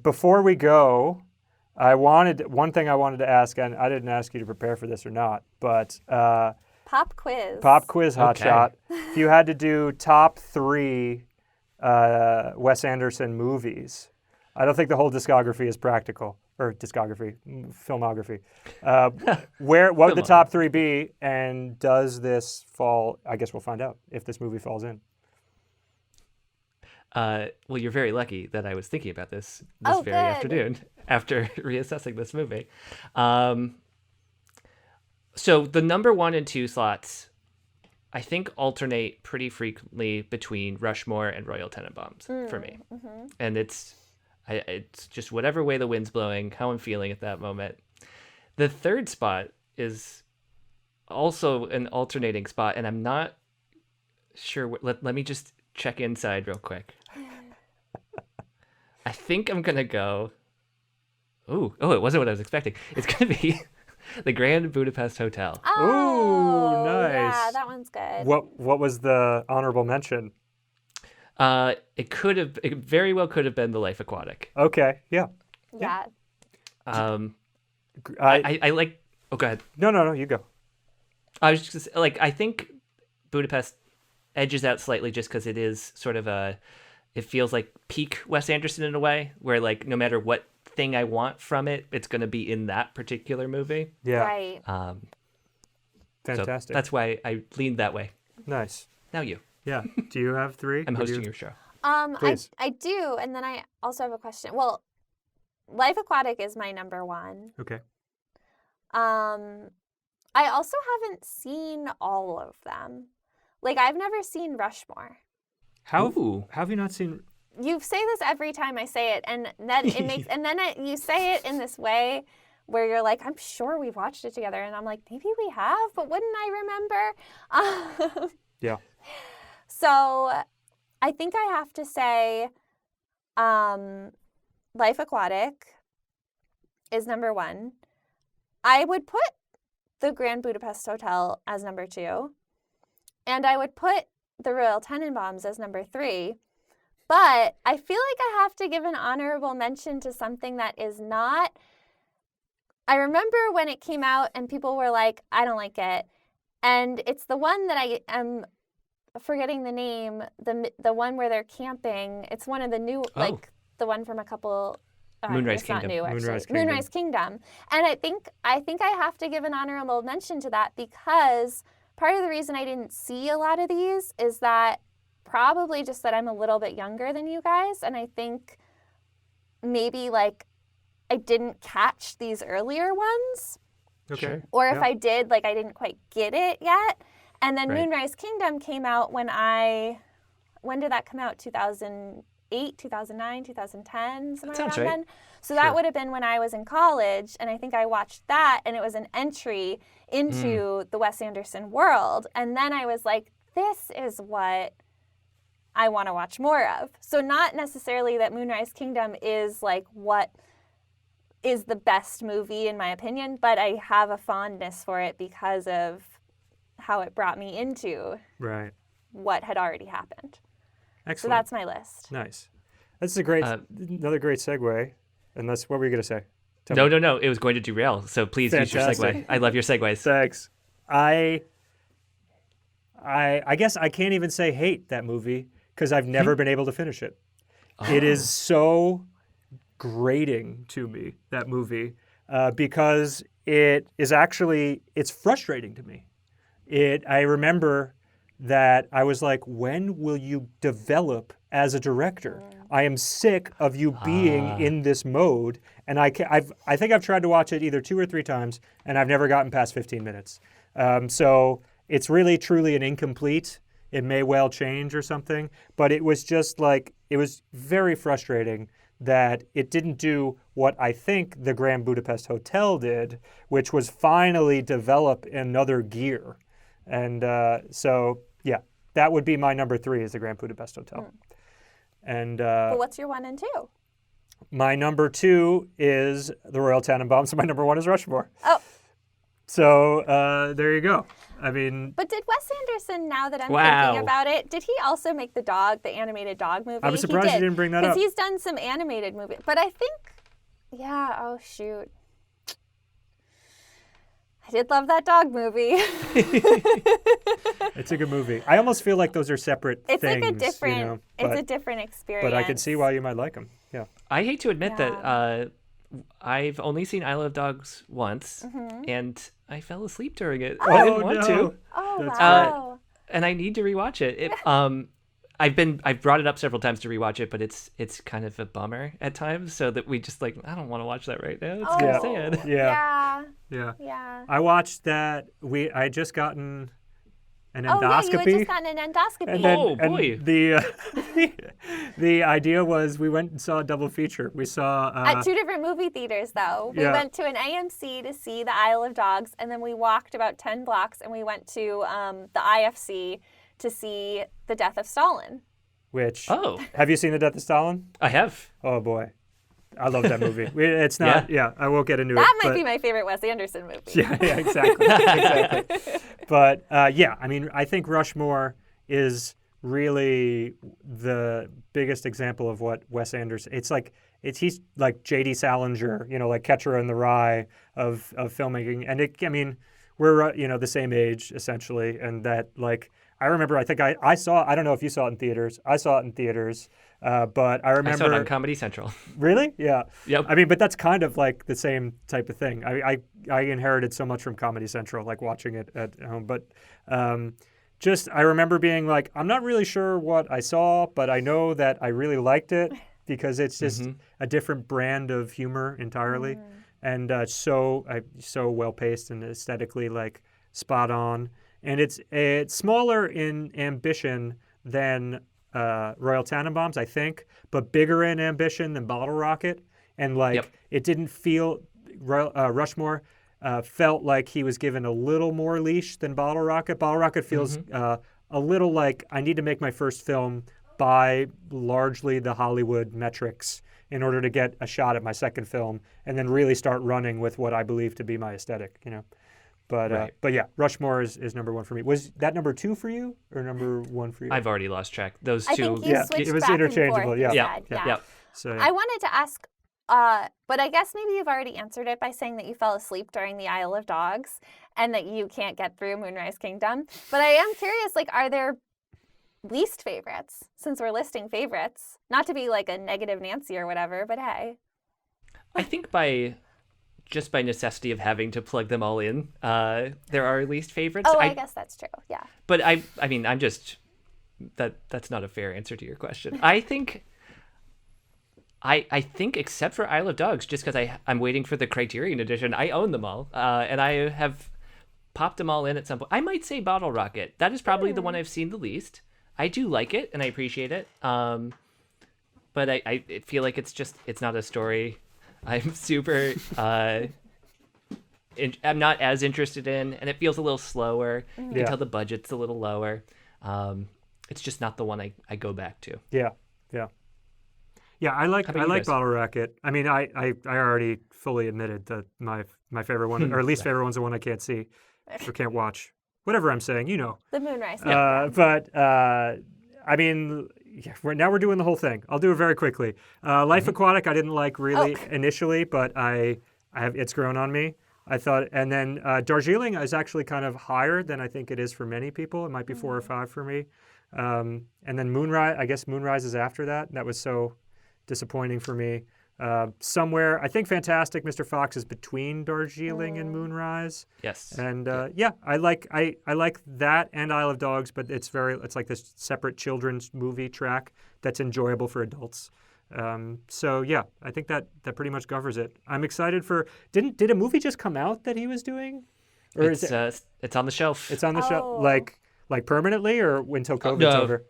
Before we go, one thing I wanted to ask, and I didn't ask you to prepare for this or not, but Pop quiz. Hotshot. If you had to do top 3 Wes Anderson movies, I don't think the whole discography is practical, or filmography. What would the top 3 be, and does this fall? I guess we'll find out if this movie falls in. Well, you're very lucky that I was thinking about this very afternoon after reassessing this movie. So the number 1 and 2 slots, I think, alternate pretty frequently between Rushmore and Royal Tenenbaums for me. Mm-hmm. And it's just whatever way the wind's blowing, how I'm feeling at that moment. The third spot is also an alternating spot, and I'm not sure. Let me just check inside real quick. I think I'm going to go... Oh, it wasn't what I was expecting. It's going to be the Grand Budapest Hotel. Oh, ooh, nice. Yeah, that one's good. What was the honorable mention? It very well could have been The Life Aquatic. Okay, yeah. Yeah. I like... Oh, go ahead. No, you go. I was just I think Budapest edges out slightly just because it is sort of it feels like peak Wes Anderson in a way, where like no matter what thing I want from it, it's going to be in that particular movie. Yeah. Right. Fantastic. So that's why I leaned that way. Nice. Now you. Yeah. Do you have 3? I'm hosting your show. Please. I do, and then I also have a question. Well, Life Aquatic is my number 1. Okay. I also haven't seen all of them. Like, I've never seen Rushmore. How have you not seen? You say this every time I say it, and then it makes, and then you say it in this way where you're like, I'm sure we've watched it together, and I'm like, maybe we have, but wouldn't I remember? Yeah. So, I think I have to say, Life Aquatic is number 1. I would put the Grand Budapest Hotel as number 2. And I would put the Royal Tenenbaums as number 3. But I feel like I have to give an honorable mention to something that is not... I remember when it came out and people were like, I don't like it. And it's the one that I am forgetting the name, the one where they're camping. It's one of the new, the one from a couple... Moonrise Kingdom. Kingdom. Not new, actually. Moonrise Kingdom. And I think I have to give an honorable mention to that because part of the reason I didn't see a lot of these is that probably just that I'm a little bit younger than you guys. And I think maybe like I didn't catch these earlier ones. Okay. Or if I did, like I didn't quite get it yet. And then Moonrise Kingdom came out when did that come out? 2008, 2009, 2010, somewhere around then. So that would have been when I was in college, and I think I watched that, and it was an entry into the Wes Anderson world. And then I was like, this is what I want to watch more of. So not necessarily that Moonrise Kingdom is like what is the best movie in my opinion, but I have a fondness for it because of how it brought me into what had already happened. Excellent. So that's my list. Nice. That's another great segue. Unless, what were you going to say? No. It was going to derail. So please use your segue. I love your segues. Thanks. I guess I can't even say hate that movie because I've never been able to finish it. Oh. It is so grating to me, that movie, because it's frustrating to me. I remember that I was like, when will you develop as a director? I am sick of you being in this mode. And I think I've tried to watch it either 2 or 3 times, and I've never gotten past 15 minutes. So it's really, truly an incomplete. It may well change or something. But it was just like, it was very frustrating that it didn't do what I think the Grand Budapest Hotel did, which was finally develop another gear. And so, yeah, that would be my number 3 is the Grand Budapest Hotel. And but what's your 1 and 2? My number 2 is the Royal Tenenbaums, and my number 1 is Rushmore. Oh. So there you go. I mean, But did Wes Anderson, now that I'm Wow. thinking about it, did he also make the animated dog movie? I was surprised you didn't bring that up. Because he's done some animated movies. But I think, oh shoot. I did love that dog movie. It's a good movie. I almost feel like those are separate It's things. like a different, you know, it's a different experience. But I can see why you might like them. Yeah. I hate to admit Yeah. that I've only seen Isle of Dogs once, and I fell asleep during it. I didn't want to, Oh, That's wow. and I need to rewatch it. I've brought it up several times to rewatch it, but it's kind of a bummer at times. So that we just I don't want to watch that right now. It's kind of sad. Yeah. Yeah. Yeah. I watched that. I had just gotten an Oh, yeah, endoscopy. you had just gotten an endoscopy. And then, Oh, boy. And the idea was we went and saw a double feature. We saw At two different movie theaters, though. We Yeah. went to an AMC to see The Isle of Dogs, and then we walked about 10 blocks and we went to the IFC to see The Death of Stalin. which. Oh, Have you seen The Death of Stalin? I have. Oh boy, I love that movie. It's not. Yeah, I won't get into That it. might but- be my favorite Wes Anderson movie. Yeah, exactly. Exactly. But yeah, I mean, I think Rushmore is really the biggest example of what Wes Anderson. He's like J.D. Salinger, like Catcher in the Rye of filmmaking. And we're the same age essentially, and that I remember. I think I saw. I don't know if you saw it in theaters. I saw it in theaters, but I remember. I saw it on Comedy Central. Really? Yeah. Yep. I mean, but that's kind of like the same type of thing. I inherited so much from Comedy Central, like watching it at home. But I remember being like, I'm not really sure what I saw, but I know that I really liked it because it's just a different brand of humor entirely, and so well paced and aesthetically spot on. And it's smaller in ambition than Royal Tenenbaums, I think, but bigger in ambition than Bottle Rocket. And it didn't feel Rushmore felt like he was given a little more leash than Bottle Rocket. Bottle Rocket feels a little like I need to make my first film by largely the Hollywood metrics in order to get a shot at my second film, and then really start running with what I believe to be my aesthetic. But Right. but yeah, Rushmore is number one for me. Was that number two for you or number one for you? I've already lost track. Those I two. think you Yeah, switched it was back and interchangeable, forth, yeah. you Yeah. said, Yeah. So I wanted to ask, but I guess maybe you've already answered it by saying that you fell asleep during the Isle of Dogs and that you can't get through Moonrise Kingdom. But I am curious, are there least favorites, since we're listing favorites? Not to be like a negative Nancy or whatever, but hey. I think by necessity of having to plug them all in, there are least favorites. Oh, I guess that's true. Yeah. But I'm just that's not a fair answer to your question. I think except for Isle of Dogs, just because I'm waiting for the Criterion edition, I own them all, and I have popped them all in at some point. I might say Bottle Rocket. That is probably the one I've seen the least. I do like it and I appreciate it, but I feel like it's not a story I'm super. I'm not as interested in, and it feels a little slower. You can tell the budget's a little lower. It's just not the one I go back to. Yeah. I like How about you guys? Bottle Rocket. I mean, I already fully admitted that my favorite one, or least favorite one's the one I can't see or can't watch. Whatever I'm saying, The Moonrise. But I mean, now we're doing the whole thing. I'll do it very quickly. Life Aquatic, I didn't like really initially, but it's grown on me. I thought, and then Darjeeling is actually kind of higher than I think it is for many people. It might be 4 or 5 for me. And then Moonrise, I guess Moonrise is after that. That was so disappointing for me. Somewhere, I think Fantastic Mr. Fox is between Darjeeling and Moonrise. Yes. And I like that and Isle of Dogs, but it's like this separate children's movie track that's enjoyable for adults. So yeah, I think that pretty much covers it. I'm excited for. Did a movie just come out that he was doing? Or it's on the shelf. It's on the shelf, Oh. like permanently, or until COVID's no, over?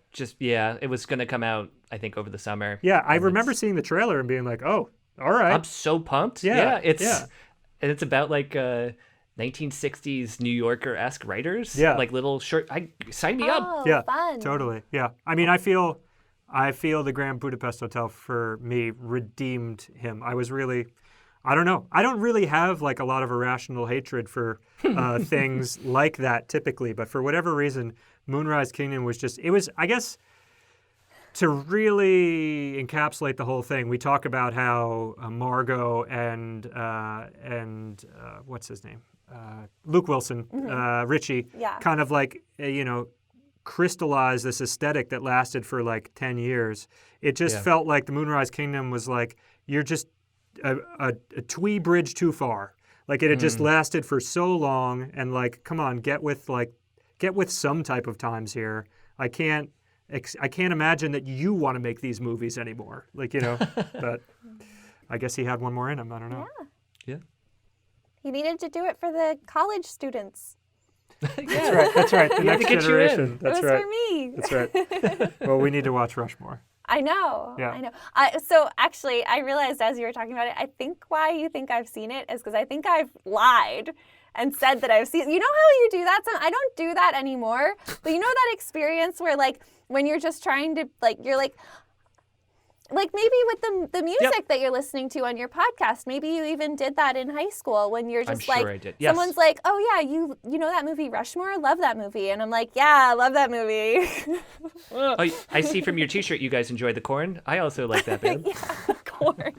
it was gonna come out I think over the summer. Yeah, I remember seeing the trailer and being like, oh, all right. I'm so pumped. Yeah, And it's about 1960s New Yorker-esque writers. Yeah. Like little short. Sign me up. Oh, Yeah, fun. totally. Yeah, I mean, I feel the Grand Budapest Hotel for me redeemed him. I was really, I don't know. I don't really have like a lot of irrational hatred for things like that typically, but for whatever reason, Moonrise Kingdom was just, it was, I guess, to really encapsulate the whole thing, we talk about how Margot and what's his name? Luke Wilson, Richie, kind of like, crystallized this aesthetic that lasted for like 10 years. It just felt like the Moonrise Kingdom was like, you're just a twee bridge too far. Like it had just lasted for so long, and like, come on, get with some type of times here. I can't imagine that you want to make these movies anymore. Like, but I guess he had one more in him. I don't know. Yeah. He needed to do it for the college students. That's right. The next generation. That's it was right. for me. That's right. Well, we need to watch Rushmore. I know. Yeah. I know. So actually, I realized as you were talking about it, I think why you think I've seen it is because I think I've lied and said that I've seen it. You know how you do that? I don't do that anymore. But you know that experience where, like, when you're just trying to, like, you're like maybe with the music that you're listening to on your podcast, maybe you even did that in high school when you're just I'm sure I did. Yes. Someone's like, oh yeah, you know that movie Rushmore? Love that movie. And I'm like, yeah, I love that movie. Oh, I see from your t-shirt you guys enjoy the Corn. I also like that band. Yeah, Corn.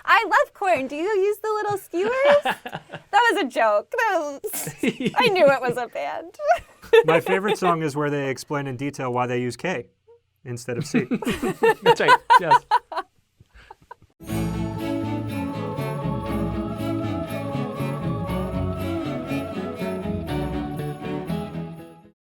I love Corn. Do you use the little skewers? That was a joke. I knew it was a band. My favorite song is where they explain in detail why they use K instead of C. That's right. Yes.